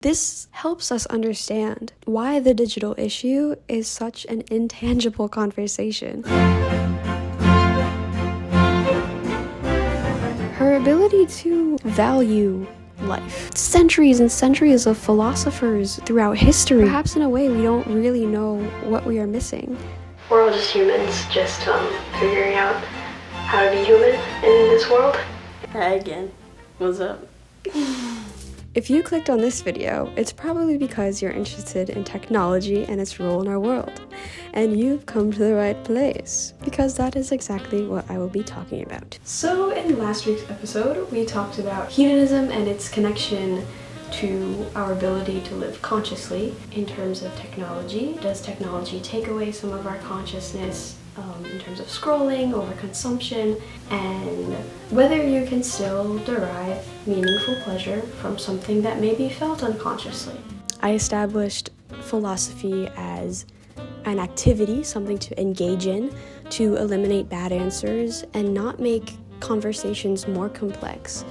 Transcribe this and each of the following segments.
This helps us understand why the digital issue is such an intangible conversation. Her ability to value life. Centuries and centuries of philosophers throughout history. Perhaps in a way we don't really know what we are missing. We're all just humans, just figuring out how to be human in this world. Hi again. What's up? If you clicked on this video, it's probably because you're interested in technology and its role in our world. And you've come to the right place, because that is exactly what I will be talking about. So in last week's episode, we talked about hedonism and its connection to our ability to live consciously in terms of technology. Does technology take away some of our consciousness in terms of scrolling, overconsumption, and whether you can still derive meaningful pleasure from something that may be felt unconsciously. I established philosophy as an activity, something to engage in, to eliminate bad answers and not make conversations more complex,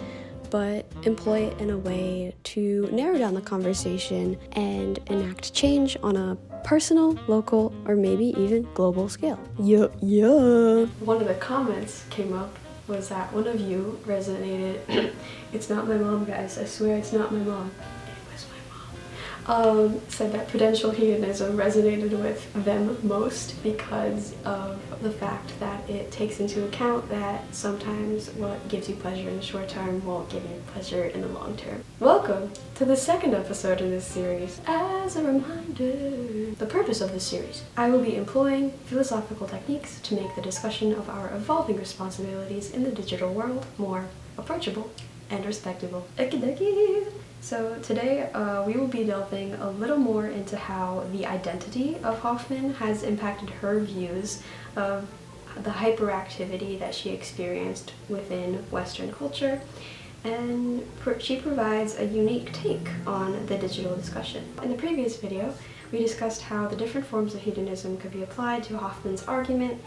but employ it in a way to narrow down the conversation and enact change on a personal, local, or maybe even global scale. Yeah. One of the comments came up was that one of you resonated. It's not my mom, guys. I swear it's not my mom. It was my mom. Said that prudential hedonism resonated with them most because of the fact that it takes into account that sometimes what gives you pleasure in the short term won't give you pleasure in the long term. Welcome to the second episode in this series. As a reminder, the purpose of this series, I will be employing philosophical techniques to make the discussion of our evolving responsibilities in the digital world more approachable and respectable. Okie So today we will be delving a little more into how the identity of Hoffman has impacted her views of the hyperactivity that she experienced within Western culture, and she provides a unique take on the digital discussion. In the previous video, we discussed how the different forms of hedonism could be applied to Hoffman's argument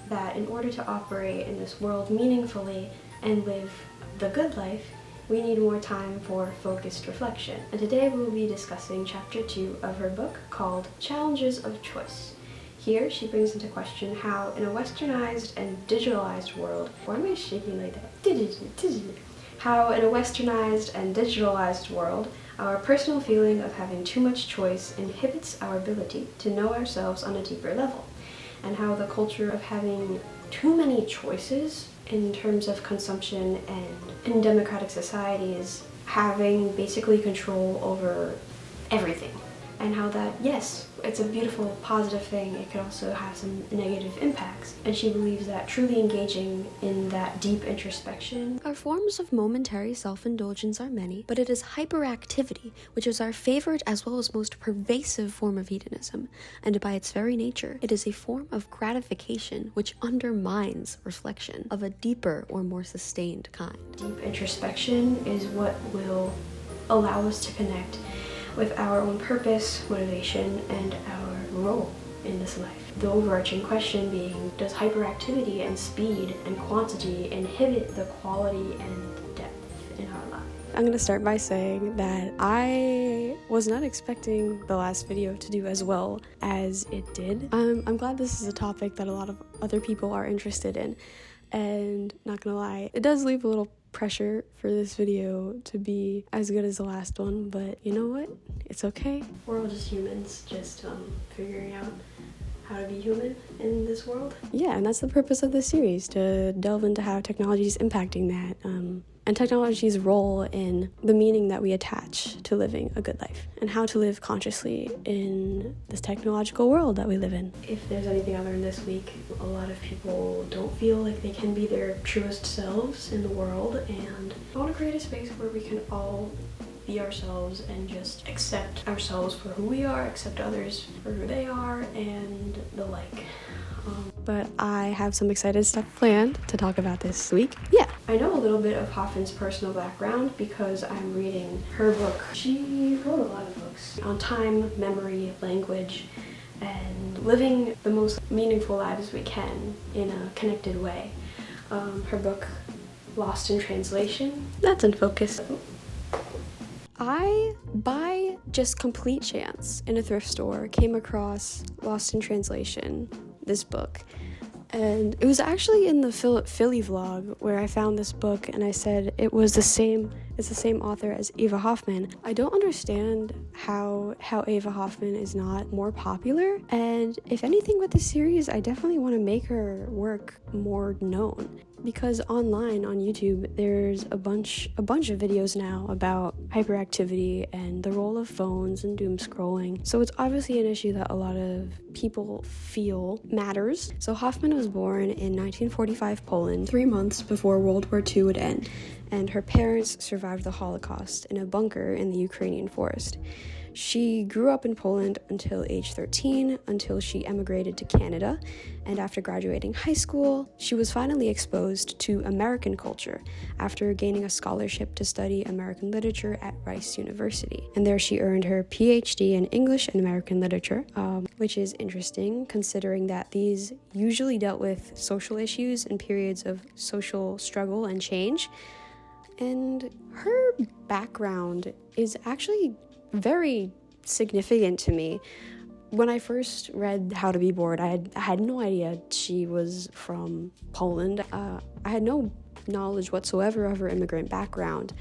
that in order to operate in this world meaningfully and live the good life, we need more time for focused reflection. And today we'll be discussing chapter 2 of her book called Challenges of Choice. Here she brings into question how in a westernized and digitalized world, why am I shaking like that? How in a westernized and digitalized world, our personal feeling of having too much choice inhibits our ability to know ourselves on a deeper level, and how the culture of having too many choices in terms of consumption and in democratic societies having basically control over everything, and how that, yes, it's a beautiful positive thing, it could also have some negative impacts. And she believes that truly engaging in that deep introspection. Our forms of momentary self-indulgence are many, but it is hyperactivity which is our favorite as well as most pervasive form of hedonism, and by its very nature, it is a form of gratification which undermines reflection of a deeper or more sustained kind. Deep introspection is what will allow us to connect with our own purpose, motivation, and our role in this life. The overarching question being, does hyperactivity and speed and quantity inhibit the quality and depth in our life? I'm going to start by saying that I was not expecting the last video to do as well as it did. I'm glad this is a topic that a lot of other people are interested in, and not gonna lie, it does leave a little pressure for this video to be as good as the last one, but you know what? It's okay. We're all just humans, just figuring out how to be human in this world. Yeah, and that's the purpose of this series, to delve into how technology is impacting that, and technology's role in the meaning that we attach to living a good life, and how to live consciously in this technological world that we live in. If there's anything I learned this week, a lot of people don't feel like they can be their truest selves in the world, and I want to create a space where we can all be ourselves and just accept ourselves for who we are, accept others for who they are, and the like. But I have some excited stuff planned to talk about this week. Yeah, I know a little bit of Hoffman's personal background because I'm reading her book. She wrote a lot of books on time, memory, language, and living the most meaningful lives we can in a connected way. Her book, Lost in Translation, that's in focus. I buy just complete chance in a thrift store came across Lost in Translation, this book. And it was actually in the Philly vlog where I found this book, and I said it's the same author as Eva Hoffman. I don't understand how Eva Hoffman is not more popular, and if anything with the series, I definitely want to make her work more known. Because online on YouTube, there's a bunch of videos now about hyperactivity and the role of phones and doom scrolling. So it's obviously an issue that a lot of people feel matters. So Hoffman was born in 1945 Poland, 3 months before World War II would end, and her parents survived the Holocaust in a bunker in the Ukrainian forest. She grew up in Poland until age 13, until she emigrated to Canada, and after graduating high school, she was finally exposed to American culture after gaining a scholarship to study American literature at Rice University. And there she earned her PhD in English and American literature, which is interesting considering that these usually dealt with social issues and periods of social struggle and change. And her background is actually very significant to me. When I first read How to Be Bored, I had no idea she was from Poland. I had no knowledge whatsoever of her immigrant background.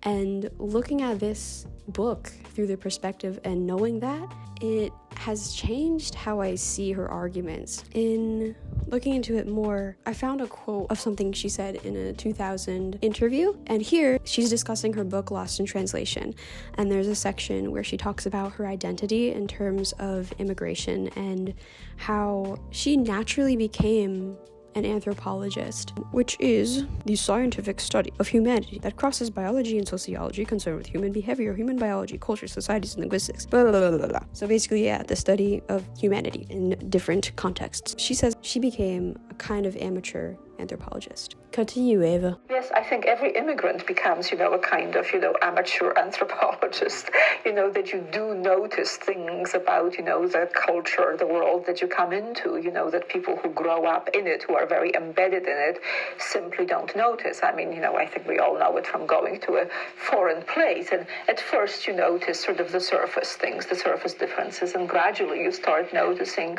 And looking at this book through the perspective and knowing that, it has changed how I see her arguments. In looking into it more, I found a quote of something she said in a 2000 interview, and here she's discussing her book Lost in Translation, and there's a section where she talks about her identity in terms of immigration and how she naturally became an anthropologist, which is the scientific study of humanity that crosses biology and sociology, concerned with human behavior, human biology, culture, societies, and linguistics, blah, blah, blah, blah, blah. So basically, the study of humanity in different contexts. She says she became a kind of amateur anthropologist. Cut to you, Eva. Yes, I think every immigrant becomes, a kind of, amateur anthropologist, that you do notice things about, the culture, the world that you come into, that people who grow up in it, who are very embedded in it, simply don't notice. I mean, I think we all know it from going to a foreign place. And at first you notice sort of the surface things, the surface differences, and gradually you start noticing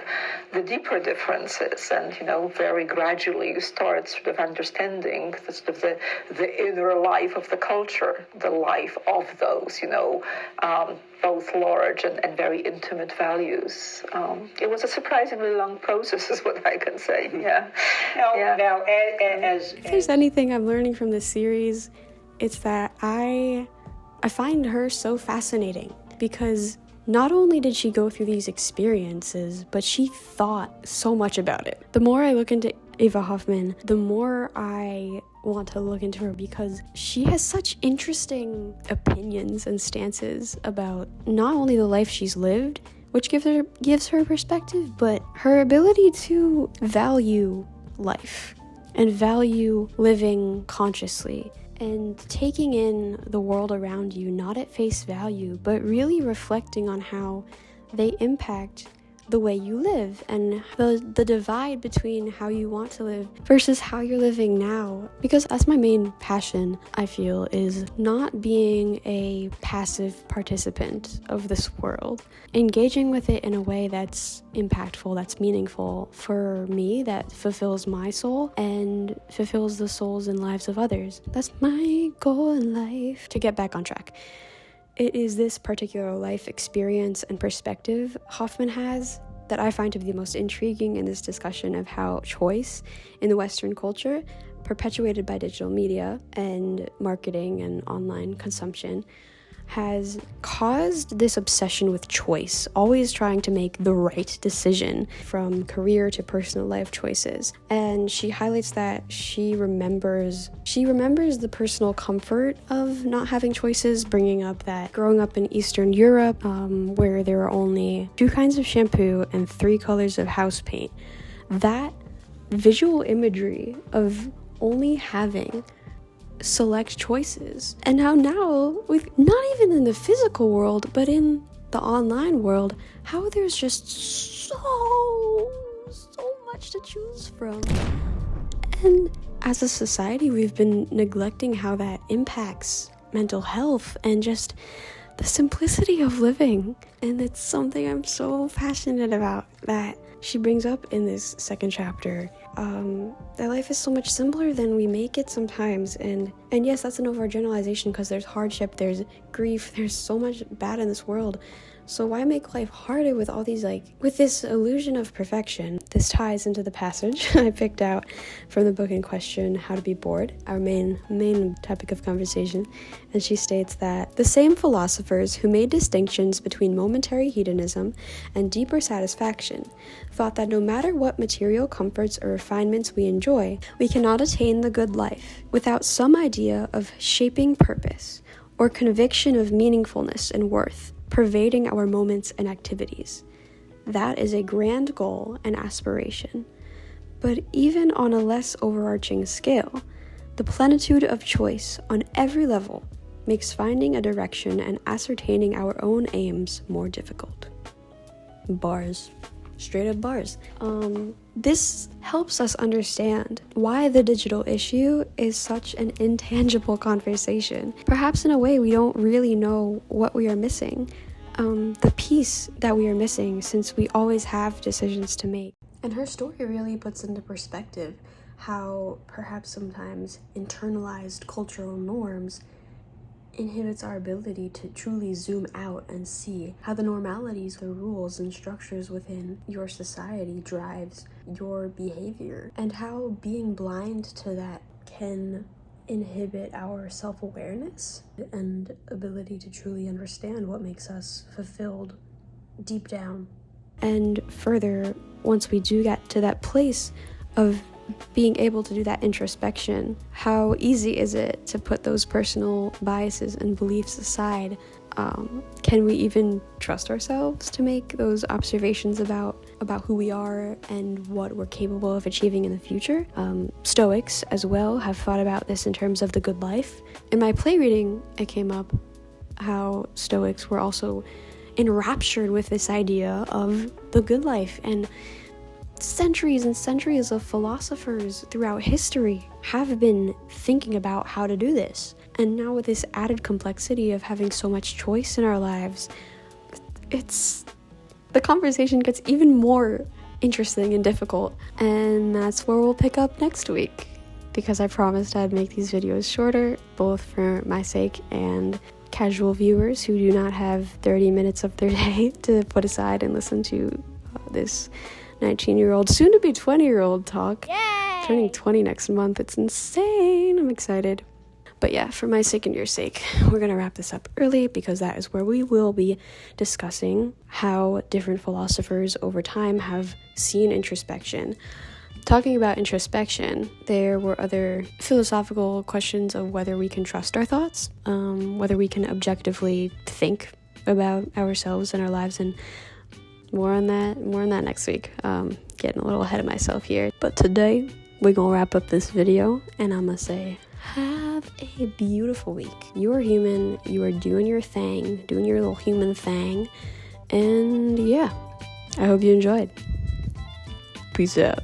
the deeper differences. And, very gradually you start sort of understanding the sort of the inner life of the culture, the life of those, both large and very intimate values. It was a surprisingly long process, is what I can say. Yeah. Now, if there's anything I'm learning from this series, it's that I find her so fascinating, because not only did she go through these experiences, but she thought so much about it. The more I look into Eva Hoffman, the more I want to look into her, because she has such interesting opinions and stances about not only the life she's lived, which gives her perspective, but her ability to value life and value living consciously and taking in the world around you, not at face value, but really reflecting on how they impact the way you live and the divide between how you want to live versus how you're living now. Because that's my main passion, I feel, is not being a passive participant of this world, engaging with it in a way that's impactful, that's meaningful for me, that fulfills my soul and fulfills the souls and lives of others. That's my goal in life. To get back on track, it is this particular life experience and perspective Hoffman has that I find to be the most intriguing in this discussion of how choice in the Western culture, perpetuated by digital media and marketing and online consumption, has caused this obsession with choice, always trying to make the right decision from career to personal life choices. And she highlights that she remembers the personal comfort of not having choices, bringing up that growing up in Eastern Europe, where there are only 2 kinds of shampoo and 3 colors of house paint, that visual imagery of only having select choices, and how now, with not even in the physical world but in the online world, how there's just so much to choose from. And as a society, we've been neglecting how that impacts mental health and just the simplicity of living. And it's something I'm so passionate about that she brings up in this second chapter. That life is so much simpler than we make it sometimes. And yes, that's an overgeneralization because there's hardship, there's grief, there's so much bad in this world. So why make life harder with all these, with this illusion of perfection? This ties into the passage I picked out from the book in question, How to Be Bored, our main topic of conversation. And she states that the same philosophers who made distinctions between momentary hedonism and deeper satisfaction thought that no matter what material comforts or refinements we enjoy, we cannot attain the good life without some idea of shaping purpose or conviction of meaningfulness and worth pervading our moments and activities. That is a grand goal and aspiration. But even on a less overarching scale, the plenitude of choice on every level makes finding a direction and ascertaining our own aims more difficult. Bars. Straight up bars. This helps us understand why the digital issue is such an intangible conversation. Perhaps in a way we don't really know what we are missing, the piece that we are missing, since we always have decisions to make. And her story really puts into perspective how perhaps sometimes internalized cultural norms inhibits our ability to truly zoom out and see how the normalities, the rules and structures within your society drives your behavior, and how being blind to that can inhibit our self-awareness and ability to truly understand what makes us fulfilled deep down. And further, once we do get to that place of being able to do that introspection, how easy is it to put those personal biases and beliefs aside? Can we even trust ourselves to make those observations about who we are and what we're capable of achieving in the future? Stoics as well have thought about this in terms of the good life. In my play reading, it came up how Stoics were also enraptured with this idea of the good life, and centuries and centuries of philosophers throughout history have been thinking about how to do this. And now with this added complexity of having so much choice in our lives, the conversation gets even more interesting and difficult. And that's where we'll pick up next week, because I promised I'd make these videos shorter, both for my sake and casual viewers who do not have 30 minutes of their day to put aside and listen to this 19-year-old, soon to be 20-year-old talk. Yay! Turning 20 next month. It's insane. I'm excited. But yeah, for my sake and your sake, we're going to wrap this up early, because that is where we will be discussing how different philosophers over time have seen introspection. Talking about introspection, there were other philosophical questions of whether we can trust our thoughts, whether we can objectively think about ourselves and our lives, and more on that next week. Getting a little ahead of myself here. But today, we're gonna wrap up this video, and I'm gonna say, have a beautiful week. You are human, you are doing your thing, doing your little human thing, and yeah, I hope you enjoyed. Peace out.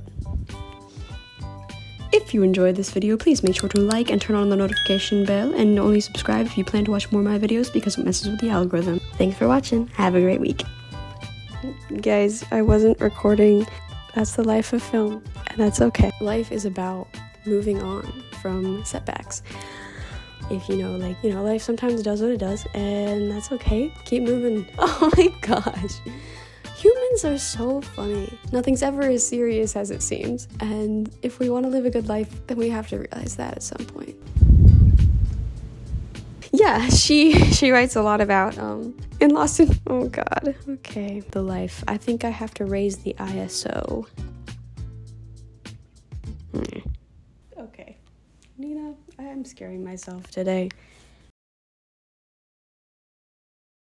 If you enjoyed this video, please make sure to like and turn on the notification bell, and only subscribe if you plan to watch more of my videos, because it messes with the algorithm. Thanks for watching. Have a great week. Guys, I wasn't recording. That's the life of film, and that's okay. Life is about moving on from setbacks. If life sometimes does what it does, and that's okay. Keep moving. Oh my gosh. Humans are so funny. Nothing's ever as serious as it seems. And if we want to live a good life, then we have to realize that at some point. Yeah, she writes a lot about in Lost in, oh god, okay, the life. I think I have to raise the ISO. Okay, Nina, I am scaring myself today.